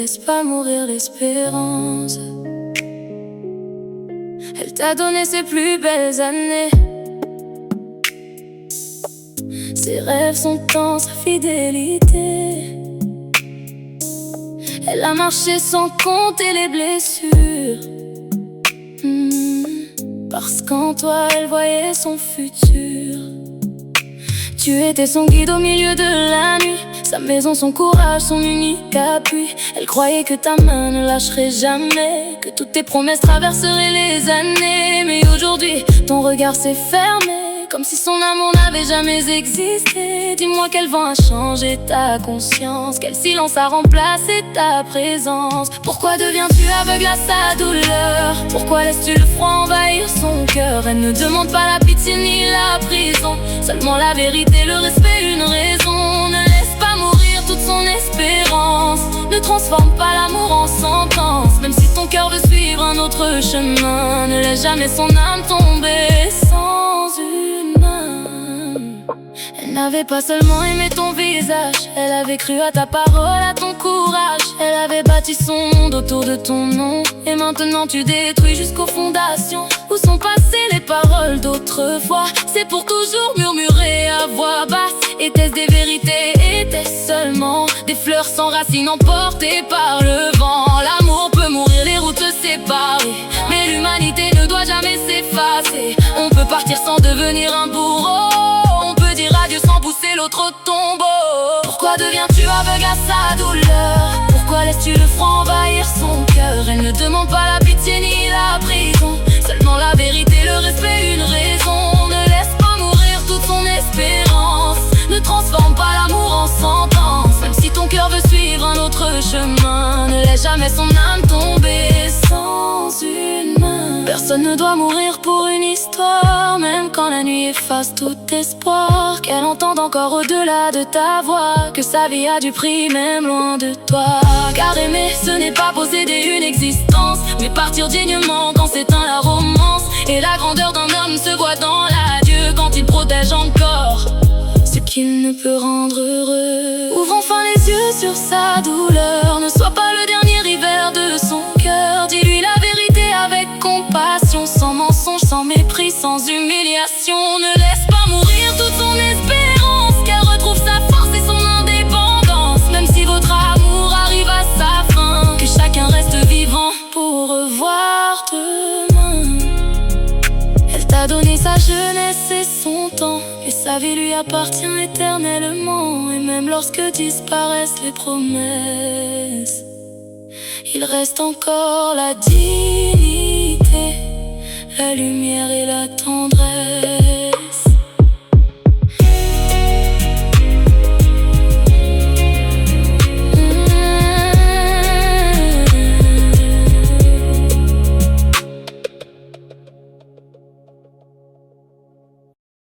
laisse pas mourir l'espérance. Elle t'a donné ses plus belles années. Ses rêves sont en sa fidélité. Elle a marché sans compter les blessures, parce qu'en toi elle voyait son futur. Tu étais son guide au milieu de la nuit, sa maison, son courage, son unique appui. Elle croyait que ta main ne lâcherait jamais, que toutes tes promesses traverseraient les années. Mais aujourd'hui, ton regard s'est fermé, comme si son amour n'avait jamais existé. Dis-moi quel vent a changé ta conscience, quel silence a remplacé ta présence. Pourquoi deviens-tu aveugle à sa douleur? Pourquoi laisses-tu le froid envahir son cœur? Elle ne demande pas la pitié ni la prison, seulement la vérité, le respect, une raison. Ne laisse pas mourir toute son espérance, ne transforme pas l'amour en sentence. Même si ton cœur veut suivre un autre chemin, ne laisse jamais son âme tomber sans une main. Elle n'avait pas seulement aimé ton visage, elle avait cru à ta parole, à ton courage. Elle avait bâti son monde autour de ton nom, et maintenant tu détruis jusqu'aux fondations. Où sont passées les paroles d'autrefois? C'est pour toujours murmurer à voix basse. Était-ce des vérités? Était-ce seulement des fleurs sans racines emportées par le vent? L'amour peut mourir, les routes se séparer, mais l'humanité ne doit jamais s'effacer. On peut partir sans devenir un bourreau, on peut dire adieu sans pousser l'autre au tombeau. Pourquoi deviens-tu aveugle à sa douleur? Pourquoi laisses-tu le froid envahir son cœur? Elle ne demande pas la pitié ni la prison, seulement la vérité, le respect, une raison. Ne laisse pas mourir toute son espérance, ne transforme pas l'amour en sentence. Même si ton cœur veut suivre un autre chemin, ne laisse jamais son âme tomber sans une main. Personne ne doit mourir pour une histoire, même quand la nuit efface tout espoir. Qu'elle entende encore au-delà de ta voix que sa vie a du prix même loin de toi. Car aimer, ce n'est pas posséder une existence, mais partir dignement quand s'éteint la romance. Et la grandeur d'un homme se voit dans l'adieu, quand il protège encore ce qu'il ne peut rendre heureux. Ouvre enfin les yeux sur sa douleur, ne sois pas le dernier hiver de son cœur. Dis-lui la vérité avec compassion, sans mensonge, sans mépris, sans humiliation. Ne laisse pas mourir toute son espérance, qu'elle retrouve sa force et son indépendance. Même si votre amour arrive à sa fin, que chacun reste vivant pour revoir demain. Elle t'a donné sa jeunesse et son temps, et sa vie lui appartient éternellement. Et même lorsque disparaissent les promesses, il reste encore la dignité, la lumière et la tendresse.